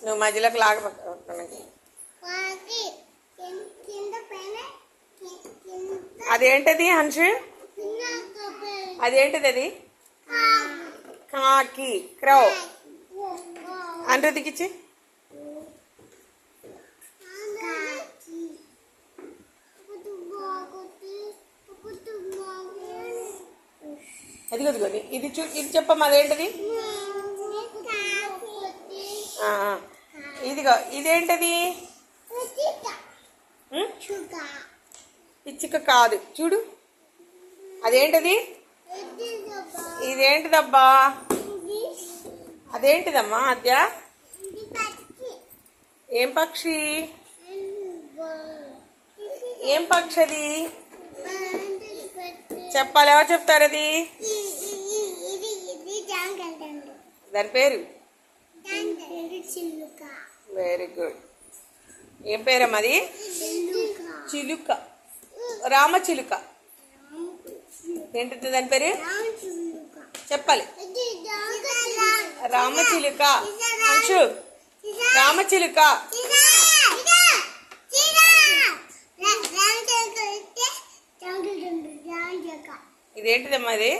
నువ్వు మధ్యలోకి లాగపక్క. అదేంటది హన్షు? అదేంటిది అది? కాకి, క్రౌ. అనుదికిచ్చి. అదిగో ఇది ఇది చెప్పమ్మా, అదేంటది? ఇదిగో ఇదేంటది? పిచ్చుక కాదు, చూడు. అదేంటది? ఇదేంటిదబ్బా? అదేంటిదమ్మా అద్య? ఏం పక్షి? ఏం పక్షి అది? చెప్పాలి, ఎవరు చెప్తారు అది? దాని పేరు? Very good. ఏం పేరమ్మా అది? చిలుక. రామచిలుక. ఏంటిది దాని పేరు? చెప్పాలి. రామచిలుక. అంశు, రామచిలుక. ఇదేంటిదమ్మా ఇది?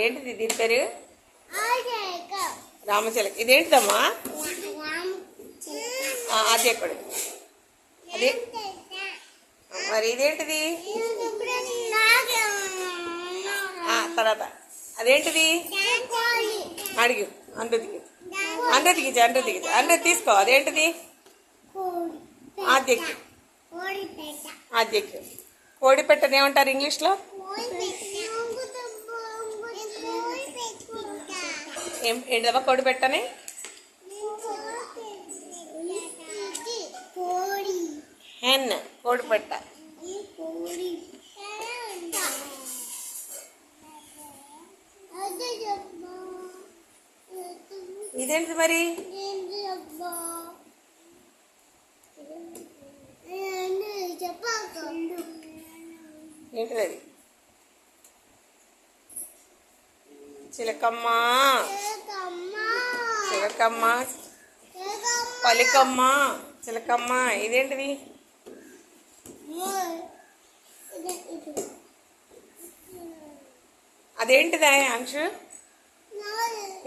ఏంటిది దీని పేరు? రామచిలక. ఇదేంటిదమ్మా? అది ఎక్కడ? అదే మరి ఇదేంటిది? తర్వాత అదేంటిది? అడిగి అండ్రదికి తీసుకో. అదేంటిది? ఆద్యకి. కోడిపెట్టని ఏమంటారు ఇంగ్లీష్లో? ఏంటిదమ్మా కోడిపెట్టని? హెన్. కోడిపెట్ట. ఇదేంటి మరి? ఏంటిది అది? చిలకమ్మ, చిలకమ్మ, పలికమ్మ, చిలకమ్మ. ఇదేంటిది? అదేంటిదా అంశు?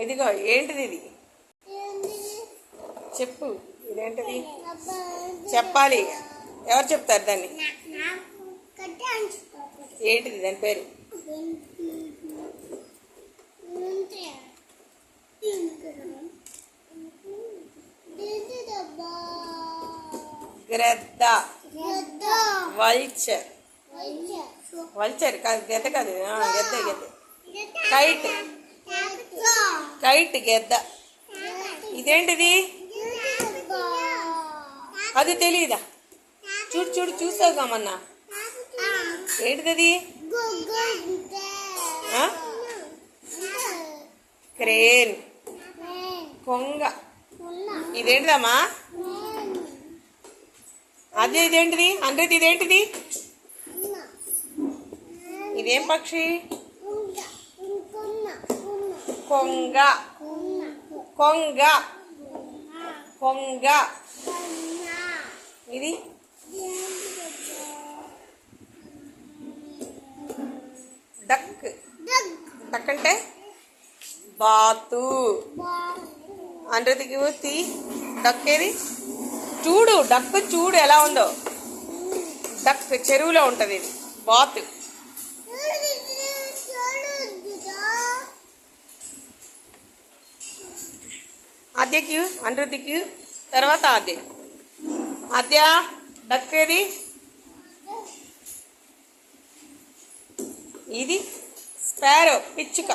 ఇదిగో ఏంటిది ఇది? చెప్పు, ఇదేంటిది? చెప్పాలి, ఎవరు చెప్తారు దాన్ని? ఏంటిది దాని పేరు? గ్రద్ద. వల్చర్. వల్చర్ కాదు, గెద్ద కాదు. గెద్ద. కైట్. గెద్ద. ఇదేంటిది? అది తెలీదా? చూడు చూసావుగా మొన్న. ఏంటిది? క్రేన్. కొంగ. ఇదేంటిదమ్మా? అదే ఇదేంటిది? అంటే ఇదేంటిది? ఇదేం పక్షి? కొంగ. ఇది డక్. డక్ అంటే బాతు. అందరికి తీ. డక్ ఏది? చూడు, డక్ చూడు ఎలా ఉందో. డక్ చెరువులో ఉంటుంది. ఇది బాతు. ఆద్యకి, అనుదికి, తర్వాత ఆద్య. డక్ ఏది? ఇది స్పారో. పిచ్చుక.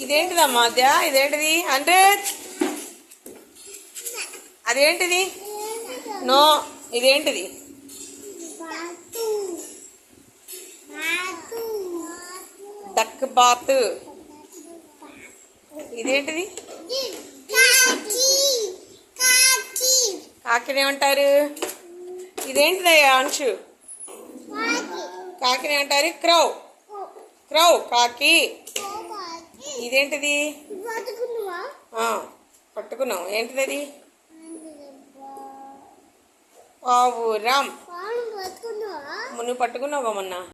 ఇదేంటిదమ్మా ఆద్య? ఇదేంటిది? అంటే అదేంటిది? నో, ఇదేంటిది? డక్ బాత్. ఇదేంటిది? కాకిని ఏమంటారు? ఇదేంటిదయ్యా అంశు? కాకిని అంటారు క్రౌ. క్రౌ కాకి. ఇదేంటిది? పట్టుకున్నావు. ఏంటిది అది? పావురం. నువ్వు పట్టుకున్నావుగా మొన్న.